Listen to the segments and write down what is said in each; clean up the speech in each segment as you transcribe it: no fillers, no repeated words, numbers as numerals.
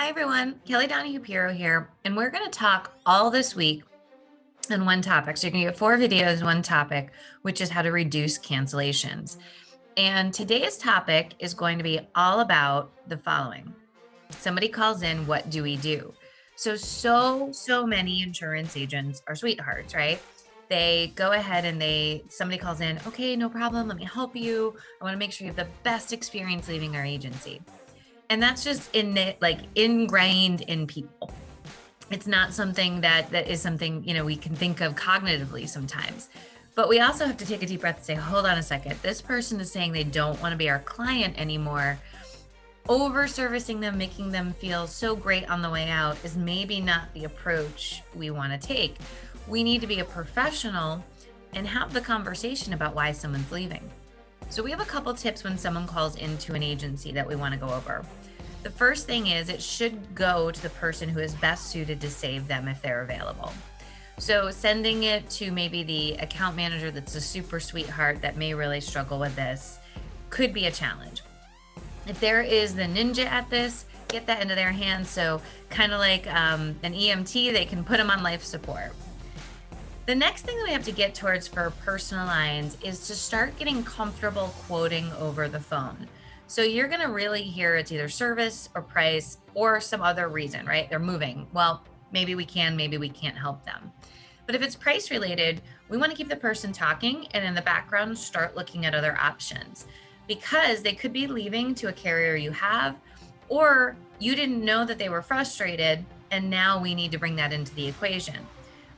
Hi everyone, Kelly Donahue Piro here, and we're going to talk all this week on one topic. So you're going to get 4 videos, one topic, which is how to reduce cancellations. And today's topic is going to be all about the following. Somebody calls in, what do we do? So many insurance agents are sweethearts, right? They go ahead and somebody calls in, okay, no problem, let me help you. I want to make sure you have the best experience leaving our agency. And that's just ingrained in people. It's not something that is something, we can think of cognitively sometimes. But we also have to take a deep breath and say, hold on a second. This person is saying they don't want to be our client anymore. Over servicing them, making them feel so great on the way out is maybe not the approach we want to take. We need to be a professional and have the conversation about why someone's leaving. So we have a couple tips when someone calls into an agency that we want to go over. The first thing is it should go to the person who is best suited to save them if they're available. So sending it to maybe the account manager that's a super sweetheart that may really struggle with this could be a challenge. If there is the ninja at this, get that into their hands. So kind of like an EMT, they can put them on life support. The next thing that we have to get towards for personal lines is to start getting comfortable quoting over the phone. So you're going to really hear it's either service or price or some other reason, right? They're moving. Well, maybe we can't help them. But if it's price related, we want to keep the person talking and in the background start looking at other options because they could be leaving to a carrier you have, or you didn't know that they were frustrated and now we need to bring that into the equation.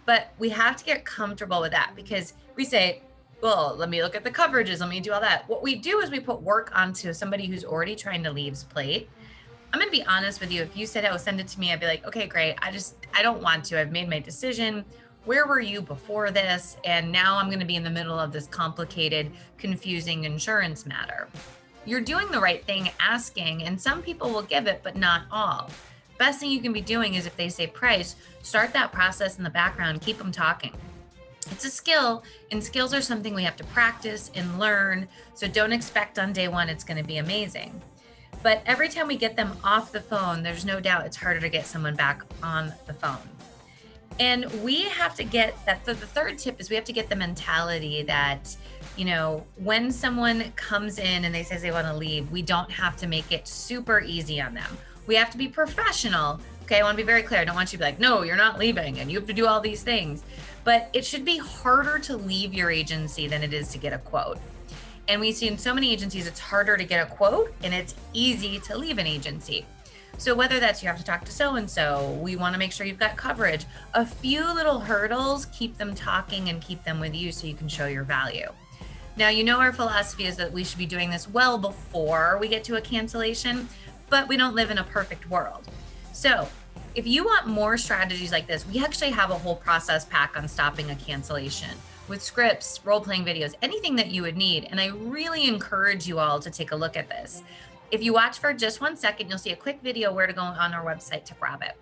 But we have to get comfortable with that because we say, well, let me look at the coverages. Let me do all that. What we do is we put work onto somebody who's already trying to leave's plate. I'm going to be honest with you. If you said, oh, send it to me, I'd be like, okay, great. I don't want to. I've made my decision. Where were you before this? And now I'm going to be in the middle of this complicated, confusing insurance matter. You're doing the right thing asking, and some people will give it, but not all. Best thing you can be doing is if they say price, start that process in the background, keep them talking. It's a skill, and skills are something we have to practice and learn. So don't expect on day one it's going to be amazing. But every time we get them off the phone, there's no doubt it's harder to get someone back on the phone. And we have to get that. The third tip is we have to get the mentality that, when someone comes in and they say they want to leave, we don't have to make it super easy on them. We have to be professional. Okay, I want to be very clear. I don't want you to be like, no, you're not leaving and you have to do all these things. But it should be harder to leave your agency than it is to get a quote. And we see in so many agencies, it's harder to get a quote and it's easy to leave an agency. So whether that's you have to talk to so-and-so, we want to make sure you've got coverage. A few little hurdles keep them talking and keep them with you so you can show your value. Now, our philosophy is that we should be doing this well before we get to a cancellation, but we don't live in a perfect world. So if you want more strategies like this, we actually have a whole process pack on stopping a cancellation with scripts, role-playing videos, anything that you would need. And I really encourage you all to take a look at this. If you watch for just 1 second, you'll see a quick video where to go on our website to grab it.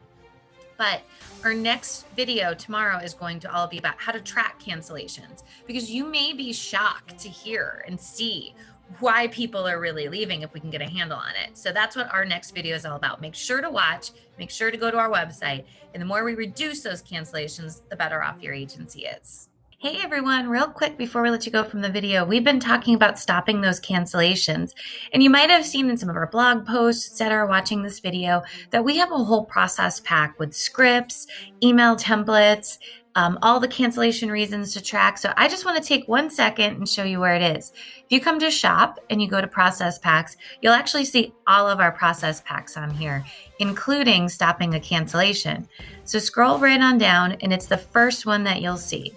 But our next video tomorrow is going to all be about how to track cancellations, because you may be shocked to hear and see why people are really leaving if we can get a handle on it. So that's what our next video is all about. Make sure to watch, make sure to go to our website. And the more we reduce those cancellations, the better off your agency is. Hey everyone, real quick before we let you go from the video, we've been talking about stopping those cancellations. And you might have seen in some of our blog posts, etc., watching this video, that we have a whole process pack with scripts, email templates, all the cancellation reasons to track. So I just want to take 1 second and show you where it is. If you come to shop and you go to process packs, you'll actually see all of our process packs on here, including stopping a cancellation. So scroll right on down and it's the first one that you'll see.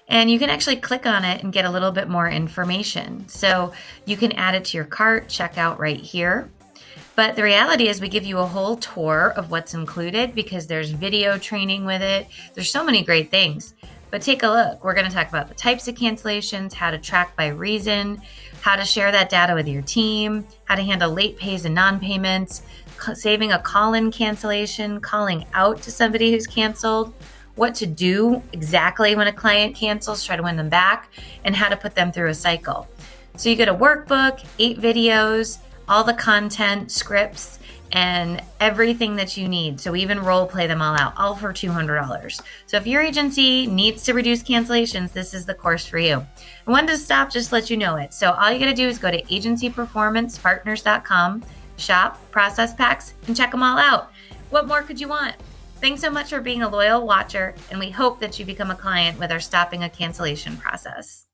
And you can actually click on it and get a little bit more information. So you can add it to your cart, check out right here. But the reality is we give you a whole tour of what's included because there's video training with it. There's so many great things. But take a look. We're going to talk about the types of cancellations, how to track by reason, how to share that data with your team, how to handle late pays and non-payments, saving a call-in cancellation, calling out to somebody who's canceled, what to do exactly when a client cancels, try to win them back, and how to put them through a cycle. So you get a workbook, 8 videos, all the content, scripts, and everything that you need. So we even role play them all out, all for $200. So if your agency needs to reduce cancellations, this is the course for you. And when to stop, just let you know it. So all you got to do is go to agencyperformancepartners.com, shop process packs, and check them all out. What more could you want? Thanks so much for being a loyal watcher, and we hope that you become a client with our stopping a cancellation process.